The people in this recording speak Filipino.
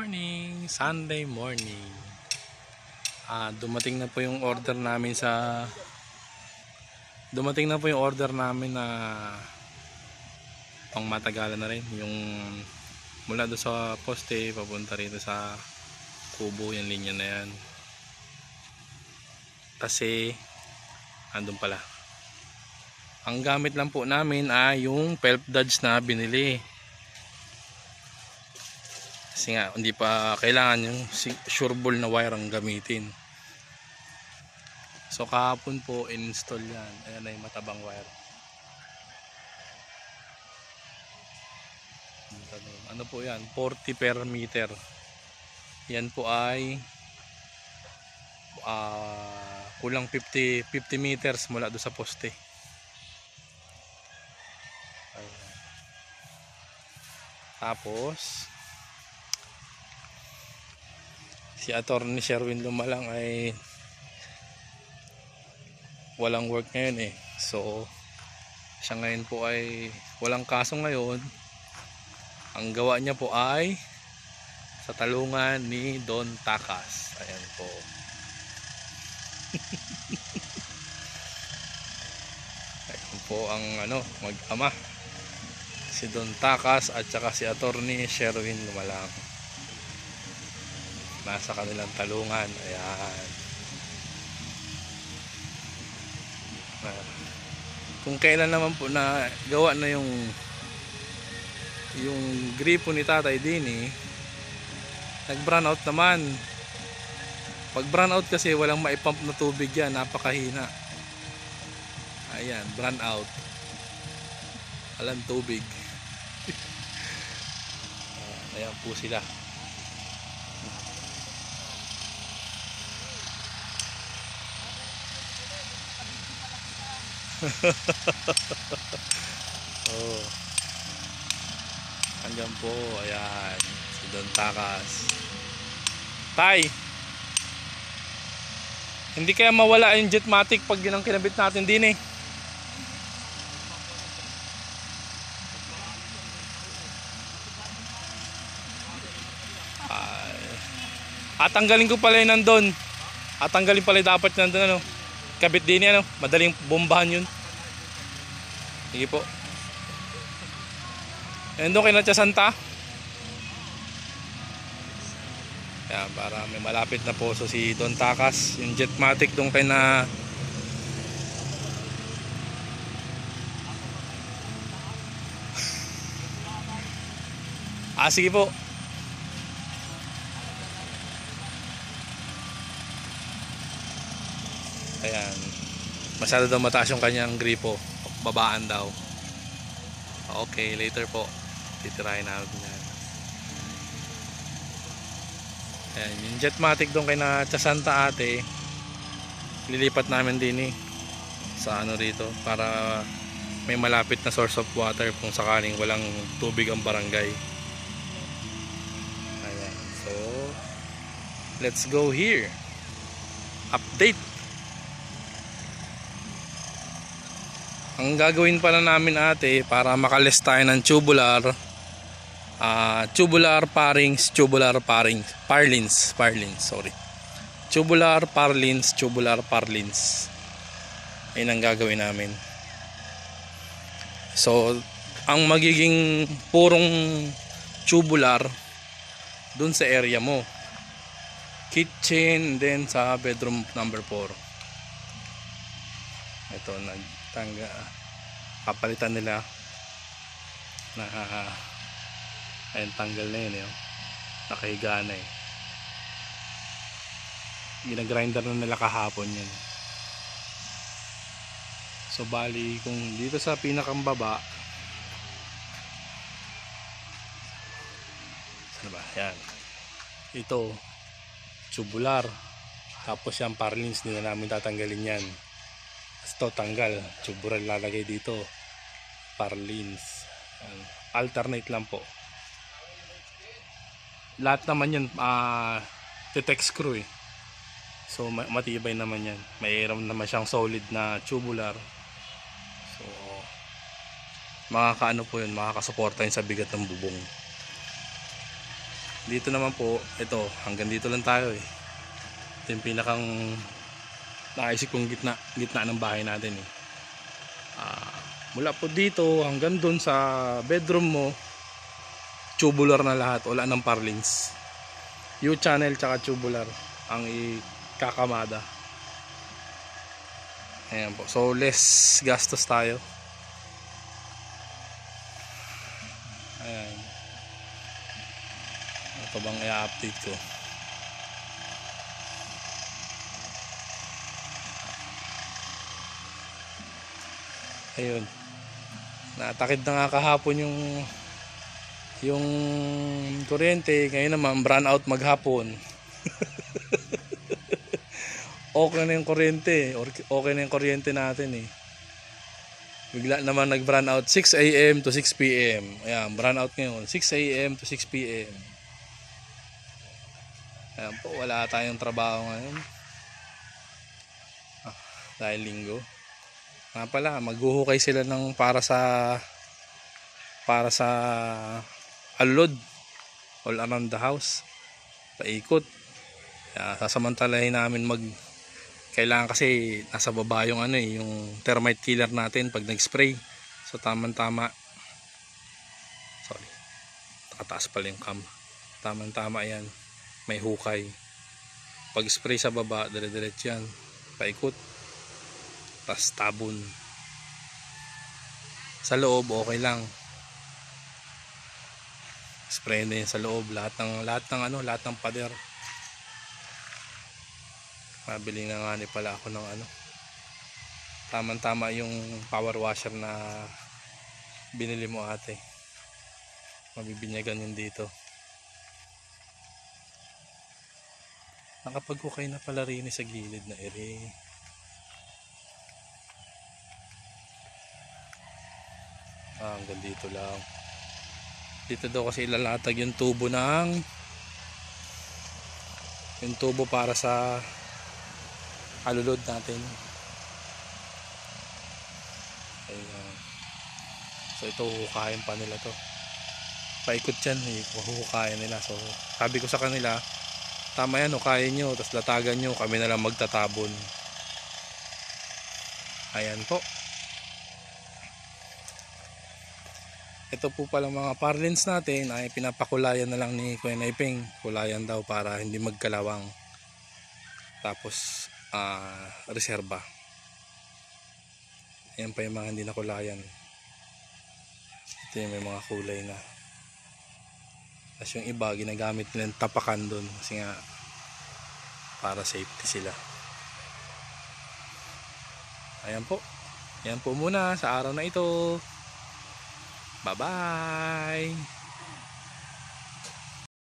morning! Sunday morning. Dumating na po yung order namin sa na pang matagalan na rin, yung mula doon sa poste papunta rito sa kubo, yung linya na yan. Kasi andun pala. Ang gamit lang po namin ay yung Phelps Dodge na binili. Kasi nga hindi pa kailangan yung sure ball na wire ang gamitin. So kahapon po in-install yan. Ayan ay matabang wire. Ano po yan? 40 per meter. Yan po ay kulang 50 meters mula doon sa poste. Ayan. Tapos si Atty. Sherwin Lumalang ay walang work ngayon so siya ngayon po ay walang kaso ngayon. Ang gawa niya po ay sa talungan ni Don Takas. Ayan po. Ayan po ang mag-ama, si Don Takas at saka si Atty. Sherwin Lumalang. Nasa kanilang talungan. Ayan. Kung kailan naman po na gawa na yung gripo ni Tatay Dini, nag-brown out naman. Pag brown out kasi walang maipump na tubig yan, napakahina. Ayan, brown out, walang tubig. Ayan po sila. Oh, andyan po, ayan si Don Takas. Tay, hindi kaya mawala yung Jetmatic pag yun ang kinabit natin din tanggalin ko pala yun nandun. Tanggalin pala dapat nandun kabit din yan madaling bombahan yun. Sige po. Ayan doon kay Natya Santa. Ayan, para may malapit na poso si Don Takas. Yung Jetmatic doon kay na sige po. Ayan, masyado daw mataas yung kanyang gripo, babaan daw. Okay, later po titirahin natin yan. Ayan, yung Jetmatic doon kay na Santa ate, lilipat namin din sa rito para may malapit na source of water kung sakaling walang tubig ang barangay. Ayan, so let's go here. Update. Ang gagawin pala namin ate para makalis tayo ng tubular parlins, ayun ang gagawin namin. So ang magiging purong tubular dun sa area mo, kitchen, then sa bedroom number 4. Ito papalitan nila na ayun, tanggal na yun nakahiga na ginagrinder na nila kahapon yan. So bali kung dito sa pinakang baba, saan ba? Yan, ito tubular, tapos yung parlins din na namin tatanggalin yan. Ito tanggal, tubular lalagay dito, parlins. Alternate lang po. Lahat naman yan Tetex screw so matibay naman yan. Mayroon naman siyang solid na tubular, so makakaano po yun, makakasuporta yun sa bigat ng bubong. Dito naman po, ito, hanggang dito lang tayo eh. Ito yung pinakang naisip kong gitna ng bahay natin eh. Mula po dito hanggang doon sa bedroom mo, tubular na lahat, wala ng parlings. U-channel tsaka tubular ang ikakamada. Ayan po. So less gastos tayo. Ayan. Ito bang i-update ko? Ayun. Natakid na nga kahapon yung kuryente. Ngayon naman brown out maghapon. Okay na yung kuryente. Okay na yung kuryente natin eh. Bigla naman nag-brown out 6 AM to 6 PM. Ayan, brown out ngayon 6 AM to 6 PM. Ayan po, wala tayong trabaho ngayon. Dahil linggo. Nga pala, maghuhukay sila ng para sa alod all around the house. Paikot. Sasamantalahin namin kailangan kasi nasa baba yung yung termite killer natin pag nag-spray. So tamang-tama. Sorry. Nakataas pala yung cam. Tamang-tama yan. May hukay. Pag spray sa baba, dire-diretso yan. Paikot. Tas tabon. Sa loob okay lang. Spray na yan sa loob, lahat ng pader. Mabili na nga ni pala ako ng tamang-tama yung power washer na binili mo ate. Mabibinyagan yun dito. Nakapag-hukay na pala rin sa gilid na ere. Hanggang dito lang. Dito daw kasi ilalatag yung tubo para sa alulod natin. Ayan. So ito huhukayin pa nila to. Paikot yan eh, huhukayin nila. So sabi ko sa kanila, tama yan, hukayin nyo, tapos latagan nyo, kami na lang magtatabon. Ayan po. Ito po pala mga parlins natin ay pinapakulayan na lang ni Kuya Naiping. Kulayan daw para hindi magkalawang. Tapos reserba. Ayan pa yung mga hindi nakulayan. Ito yung may mga kulay na. Tapos yung iba ginagamit nilang tapakan doon kasi nga para safety sila. Ayan po. Ayan po muna sa araw na ito. Bye-bye!